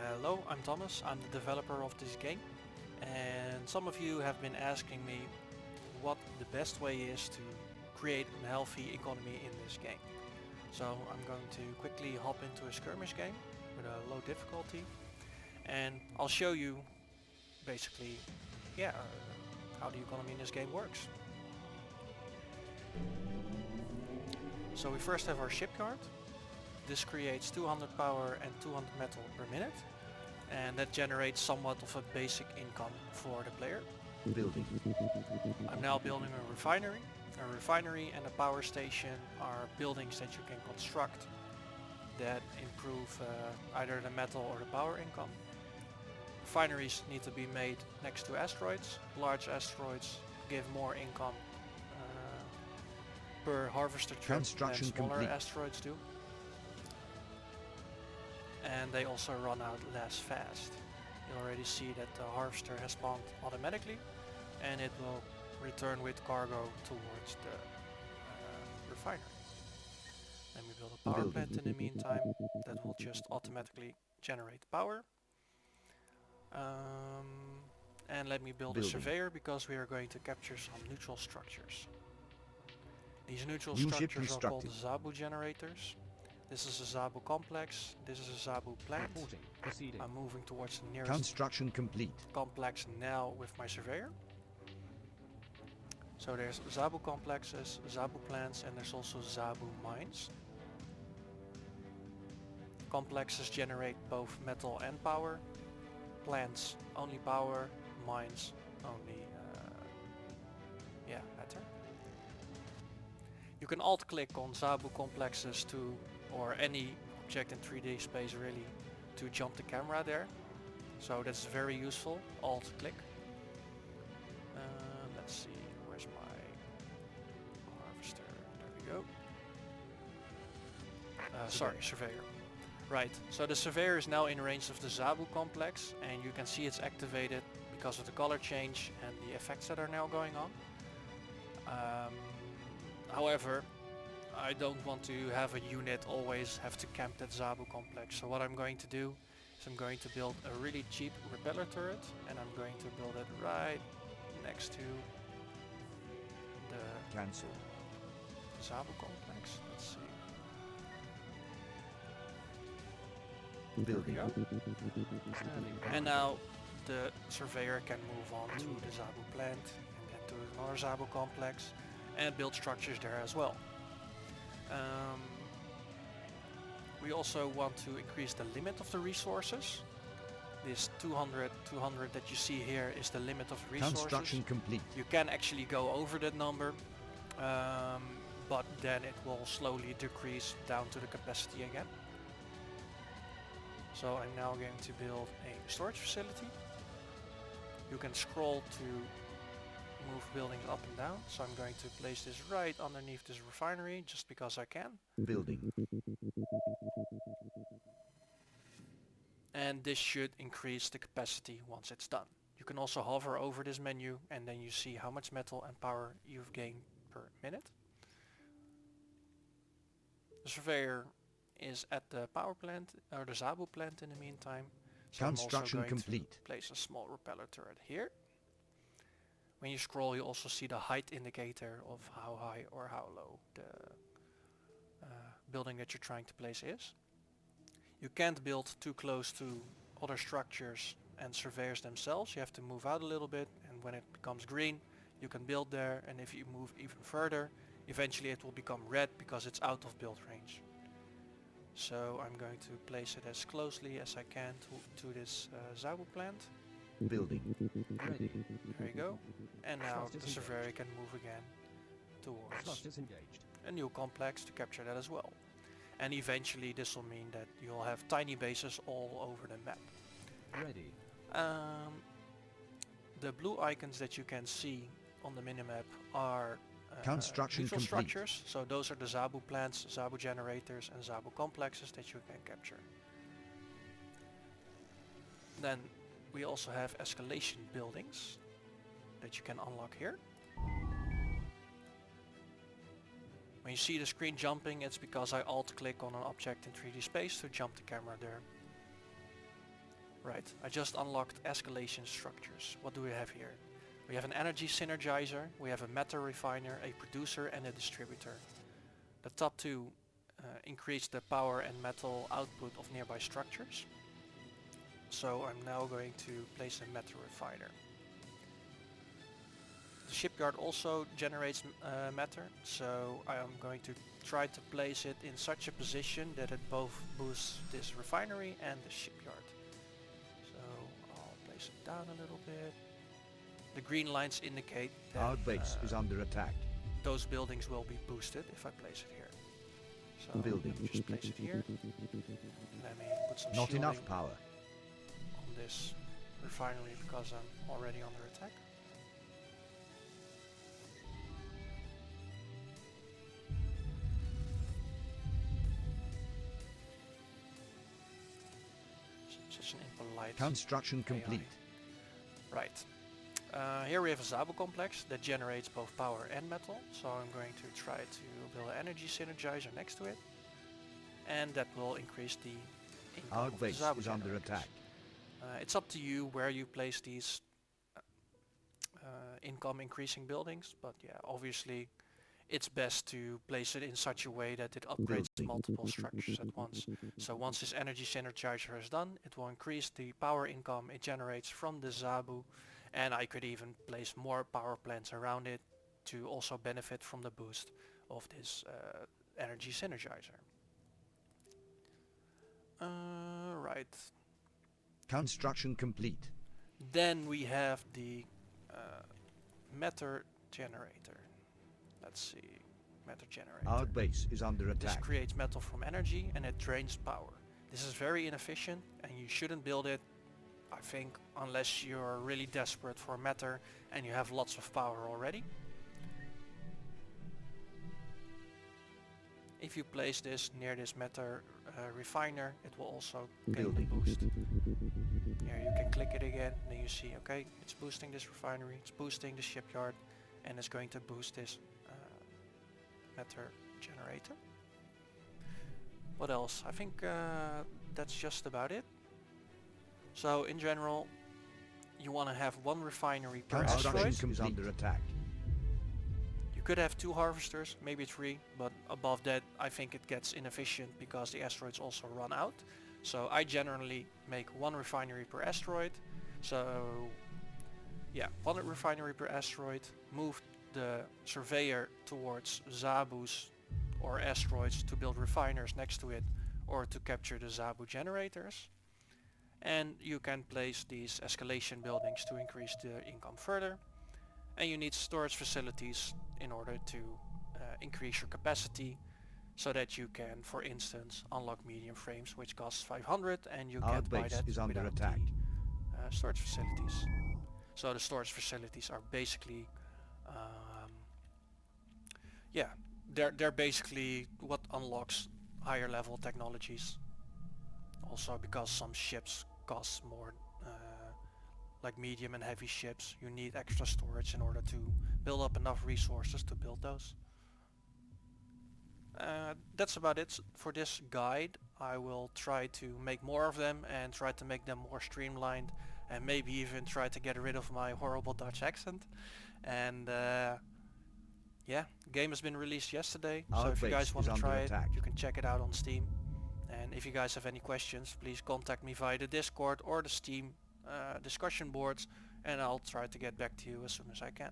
Hello, I'm Thomas, I'm the developer of this game, and some of you have been asking me what the best way is to create a healthy economy in this game. So I'm going to quickly hop into a skirmish game with a low difficulty, and I'll show you basically how the economy in this game works. So we first have our shipyard. This creates 200 power and 200 metal per minute, and that generates somewhat of a basic income for the player. Building. I'm now building a refinery. A refinery and a power station are buildings that you can construct that improve either the metal or the power income. Refineries need to be made next to asteroids. Large asteroids give more income per harvester trip than smaller complete. asteroids do. And they also run out less fast. You already see that the harvester has spawned automatically, and it will return with cargo towards the refinery. Then we build a power plant in the meantime that will just automatically generate power. And let me build a surveyor because we are going to capture some neutral structures. These neutral structures are called Zabu generators. This is a Zabu complex, this is a Zabu plant. I'm moving towards the nearest construction complete complex now with my surveyor. So there's Zabu complexes, Zabu plants, and there's also Zabu mines. Complexes generate both metal and power. Plants only power, mines only matter. You can alt click on Zabu complexes to, or any object in 3D space really, to jump the camera there. So that's very useful, alt click. Let's see, where's my harvester? There we go. Sorry, surveyor. Right, so the surveyor is now in range of the Zabu complex, and you can see it's activated because of the color change and the effects that are now going on. However, I don't want to have a unit always have to camp that Zabu complex, so what I'm going to do is I'm going to build a really cheap repeller turret, and I'm going to build it right next to the Zabu complex. Let's see. Building. And now the surveyor can move on to the Zabu plant and then to another Zabu complex and build structures there as well. We also want to increase the limit of the resources. This 200 that you see here is the limit of resources. Construction complete. You can actually go over that number, but then it will slowly decrease down to the capacity again. So I'm now going to build a storage facility. You can scroll to move buildings up and down, so I'm going to place this right underneath this refinery just because I can. Building. And this should increase the capacity once it's done. You can also hover over this menu and then you see how much metal and power you've gained per minute. The surveyor is at the power plant, or the Zabu plant in the meantime. So Construction I'm also going complete. to place a small repeller turret here. When you scroll, you also see the height indicator of how high or how low the building that you're trying to place is. You can't build too close to other structures and surveyors themselves. You have to move out a little bit, and when it becomes green, you can build there, and if you move even further, eventually it will become red because it's out of build range. So I'm going to place it as closely as I can to this Zabu plant. Building. Ready. There you go. And now the surveyor can move again towards a new complex to capture that as well. And eventually this will mean that you'll have tiny bases all over the map. Ready. The blue icons that you can see on the minimap are Construction neutral complete. structures. So those are the Zabu plants, Zabu generators and Zabu complexes that you can capture. Then we also have escalation buildings that you can unlock here. When you see the screen jumping, it's because I alt click on an object in 3D space to jump the camera there. Right, I just unlocked escalation structures. What do we have here? We have an energy synergizer, we have a matter refiner, a producer and a distributor. The top two increase the power and metal output of nearby structures. So I'm now going to place a matter refiner. The shipyard also generates matter, so I am going to try to place it in such a position that it both boosts this refinery and the shipyard. So I'll place it down a little bit. The green lines indicate that Our base is under attack. those buildings will be boosted if I place it here. So Building. let me just place it here. Let me put some Not shielding enough power. on this refinery because I'm already under attack. Such an impolite Construction AI. complete. Right. Here we have a Zabu complex that generates both power and metal, so I'm going to try to build an energy synergizer next to it, and that will increase the income Our of the base Zabu is under generators. attack. It's up to you where you place these income increasing buildings, but yeah, obviously it's best to place it in such a way that it upgrades multiple structures at once. So once this energy synergizer is done, it will increase the power income it generates from the Zabu, and I could even place more power plants around it to also benefit from the boost of this energy synergizer. Right. Construction complete. Then we have the matter generator. Let's see, matter generator. Our base is under This attack. creates metal from energy and it drains power. This is very inefficient and you shouldn't build it, I think, unless you're really desperate for matter and you have lots of power already. If you place this near this matter refiner, it will also gain the Building. boost. Here you can click it again, then you see, okay, it's boosting this refinery, it's boosting the shipyard, and it's going to boost this matter generator. What else? I think that's just about it. So in general, you want to have one refinery per asteroid. Construction is under attack. You could have 2 harvesters, maybe 3, but above that I think it gets inefficient because the asteroids also run out. So I generally make 1 refinery per asteroid. So yeah, 1 refinery per asteroid, move the surveyor towards Zabus or asteroids to build refiners next to it or to capture the Zabu generators. And you can place these escalation buildings to increase the income further. And you need storage facilities in order to increase your capacity so that you can, for instance, unlock medium frames which costs 500 and you Our can't buy base that is under without attack. the storage facilities. So the storage facilities are basically yeah, they're basically what unlocks higher level technologies. Also because some ships cost more, like medium and heavy ships, you need extra storage in order to build up enough resources to build those. That's about it for this guide. I will try to make more of them and try to make them more streamlined and maybe even try to get rid of my horrible Dutch accent. And yeah, the game has been released yesterday, so Our if you base guys want is to try under it, attack. you can check it out on Steam. And if you guys have any questions, please contact me via the Discord or the Steam discussion boards, and I'll try to get back to you as soon as I can.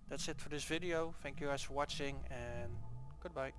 That's it for this video. Thank you guys for watching, and goodbye.